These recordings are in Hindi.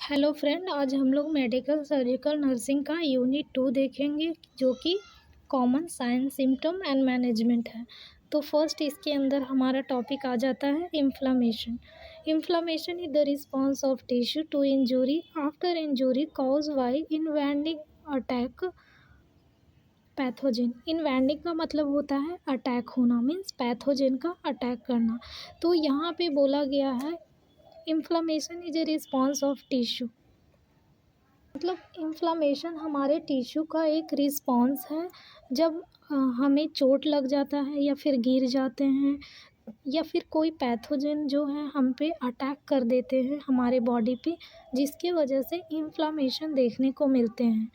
हेलो फ्रेंड, आज हम लोग मेडिकल सर्जिकल नर्सिंग का यूनिट 2 देखेंगे जो कि common sign symptom and management है। तो फर्स्ट इसके अंदर हमारा टॉपिक आ जाता है inflammation. Inflammation is the response of tissue to injury after injury cause by invading attack pathogen. Invading का मतलब होता है अटैक होना, मीन्स पैथोजन का अटैक करना। तो यहाँ पे बोला गया है inflammation is a response of tissue, मतलब इन्फ्लामेशन हमारे टिश्यू का एक रिस्पॉन्स है। जब हमें चोट लग जाता है या फिर गिर जाते हैं या फिर कोई पैथोजन जो है हम पे अटैक कर देते हैं हमारे बॉडी पे, जिसके वजह से इन्फ्लामेशन देखने को मिलते हैं।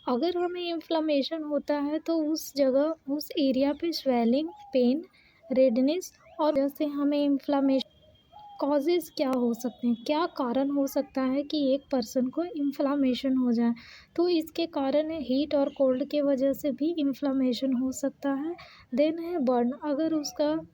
अगर हमें इन्फ्लामेशन होता है तो उस जगह उस एरिया पे स्वेलिंग, पेन, रेडनेस और जैसे हमें इन्फ्लामेशन कॉजेज़ क्या हो सकते हैं, क्या कारण हो सकता है कि एक पर्सन को इन्फ्लामेशन हो जाए। तो इसके कारण है हीट और कोल्ड के वजह से भी इन्फ्लामेशन हो सकता है। देन है बर्न, अगर उसका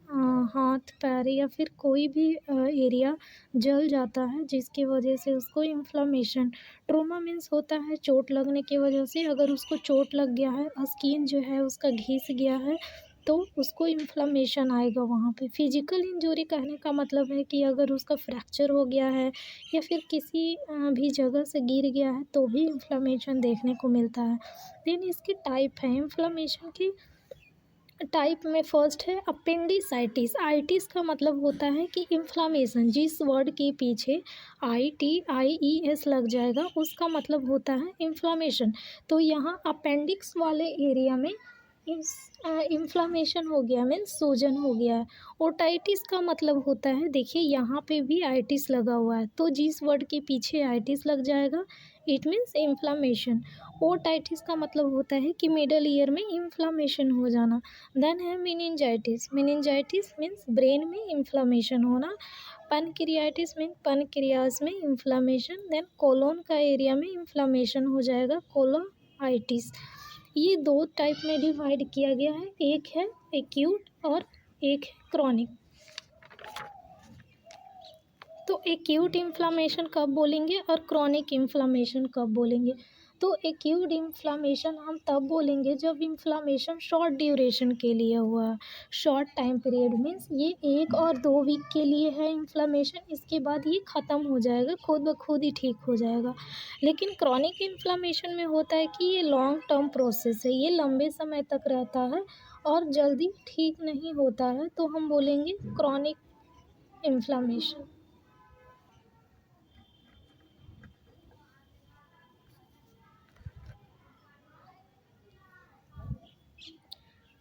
हाथ, पैर या फिर कोई भी एरिया जल जाता है जिसकी वजह से उसको इन्फ्लामेशन। ट्रोमा मीन्स होता है चोट लगने की वजह से, अगर उसको चोट लग गया है, स्किन जो है उसका घिस गया है तो उसको इन्फ्लामेशन आएगा वहाँ पे। फिजिकल इंजरी कहने का मतलब है कि अगर उसका फ्रैक्चर हो गया है या फिर किसी भी जगह से गिर गया है तो भी इन्फ्लामेशन देखने को मिलता है। देन इसकी टाइप है इन्फ्लामेशन की। टाइप में फर्स्ट है अपेंडिसाइटिस। आइटिस का मतलब होता है कि इन्फ्लामेशन, जिस वर्ड के पीछे ITIES लग जाएगा उसका मतलब होता है इन्फ्लामेशन। तो यहाँ अपेंडिक्स वाले एरिया में इन्फ्लामेशन हो गया, मीन्स सूजन हो गया है। ओटाइटिस का मतलब होता है, देखिए यहाँ पे भी आइटिस लगा हुआ है, तो जिस वर्ड के पीछे आइटिस लग जाएगा इट मीन्स इन्फ्लामेशन। ओटाइटिस का मतलब होता है कि मिडल ईयर में इन्फ्लामेशन हो जाना। देन है मेनिंजाइटिस। मेनिंजाइटिस मीन्स ब्रेन में इन्फ्लामेशन होना। पैनक्रियाटिस मीन पैनक्रियाज में इन्फ्लामेशन। देन कोलोन का एरिया में इन्फ्लामेशन हो जाएगा, कोलोआइटिस। ये दो टाइप में डिवाइड किया गया है, एक है एक्यूट और एक है क्रॉनिक। तो एक्यूट इन्फ्लामेशन कब बोलेंगे और क्रॉनिक इन्फ्लामेशन कब बोलेंगे? तो एक्यूट इन्फ्लामेशन हम तब बोलेंगे जब इन्फ्लामेशन शॉर्ट ड्यूरेशन के लिए हुआ है। शॉर्ट टाइम पीरियड मीन्स ये 1 और 2 वीक के लिए है इन्फ्लामेशन, इसके बाद ये ख़त्म हो जाएगा, खुद ब खुद ही ठीक हो जाएगा। लेकिन क्रॉनिक इन्फ्लामेशन में होता है कि ये लॉन्ग टर्म प्रोसेस है, ये लंबे समय तक रहता है और जल्दी ठीक नहीं होता है, तो हम बोलेंगे क्रॉनिक इन्फ्लामेशन।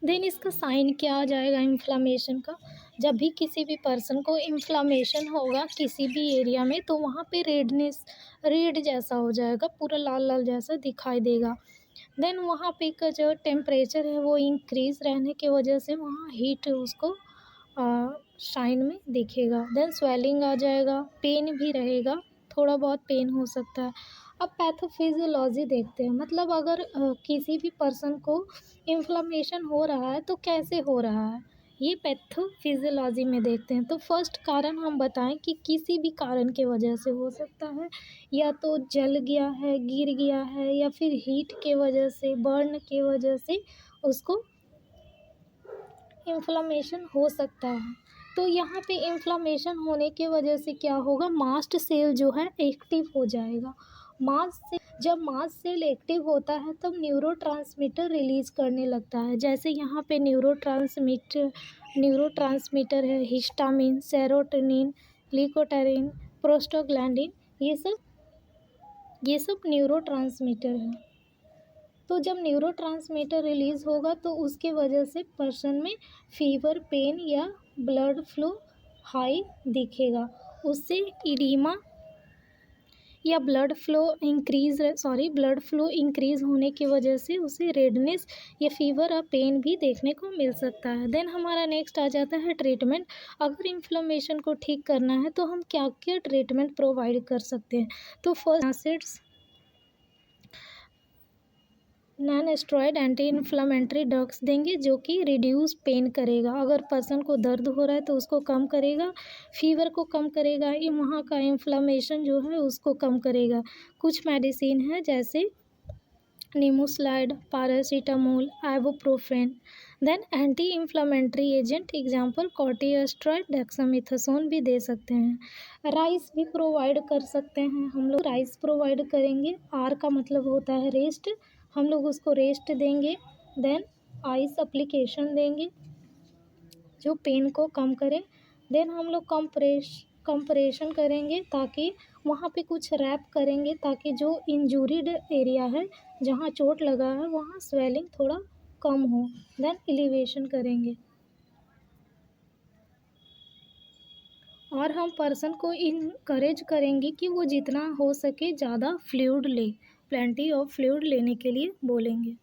देन इसका साइन क्या आ जाएगा इन्फ्लामेशन का? जब भी किसी भी पर्सन को इन्फ्लामेशन होगा किसी भी एरिया में तो वहाँ पे रेडनेस, रेड जैसा हो जाएगा, पूरा लाल लाल जैसा दिखाई देगा। देन वहाँ पे का जो टेम्परेचर है वो इंक्रीज़ रहने की वजह से वहाँ हीट उसको साइन में दिखेगा। देन स्वेलिंग आ जाएगा, पेन भी रहेगा, थोड़ा बहुत पेन हो सकता है। अब पैथोफिजियोलॉजी देखते हैं, मतलब अगर किसी भी पर्सन को इन्फ्लामेशन हो रहा है तो कैसे हो रहा है, ये पैथोफिजियोलॉजी में देखते हैं। तो फर्स्ट कारण हम बताएं कि किसी भी कारण के वजह से हो सकता है, या तो जल गया है, गिर गया है, या फिर हीट के वजह से, बर्न के वजह से उसको इन्फ्लामेशन हो सकता है। तो यहाँ पे इन्फ्लामेशन होने की वजह से क्या होगा, मास्ट सेल जो है एक्टिव हो जाएगा। जब मास्ट सेल एक्टिव होता है तब न्यूरोट्रांसमीटर रिलीज़ करने लगता है। जैसे यहाँ पे न्यूरोट्रांसमीटर है हिस्टामिन, सेरोटोनिन, लिकोटेरिन, प्रोस्टाग्लैंडिन, ये सब न्यूरोट्रांसमीटर है। तो जब न्यूरोट्रांसमीटर रिलीज़ होगा तो उसके वजह से पर्सन में फीवर, पेन या ब्लड फ्लो हाई दिखेगा। उससे इडीमा या ब्लड फ्लो इंक्रीज़ होने की वजह से उसे रेडनेस या फीवर और पेन भी देखने को मिल सकता है। देन हमारा नेक्स्ट आ जाता है ट्रीटमेंट। अगर इन्फ्लेमेशन को ठीक करना है तो हम क्या क्या ट्रीटमेंट प्रोवाइड कर सकते हैं? तो first acids, non steroid anti inflammatory drugs देंगे जो कि रिड्यूस पेन करेगा। अगर पर्सन को दर्द हो रहा है तो उसको कम करेगा, फीवर को कम करेगा, ये वहाँ का इन्फ्लामेशन जो है उसको कम करेगा। कुछ मेडिसिन है जैसे nimesulide, paracetamol, ibuprofen. Then anti inflammatory agent example corticosteroid, dexamethasone भी दे सकते हैं। राइस भी प्रोवाइड कर सकते हैं, हम लोग राइस प्रोवाइड करेंगे। आर का मतलब होता है रेस्ट, हम लोग उसको रेस्ट देंगे। देन आइस अप्लीकेशन देंगे जो पेन को कम करे। देन हम लोग कंप्रेशन करेंगे ताकि वहाँ पे कुछ रैप करेंगे ताकि जो इंजूरिड एरिया है, जहाँ चोट लगा है, वहाँ स्वेलिंग थोड़ा कम हो। देन एलिवेशन करेंगे और हम पर्सन को इनकरेज करेंगे कि वो जितना हो सके ज़्यादा फ्लूइड ले, प्लेंटी ऑफ फ्लूइड लेने के लिए बोलेंगे।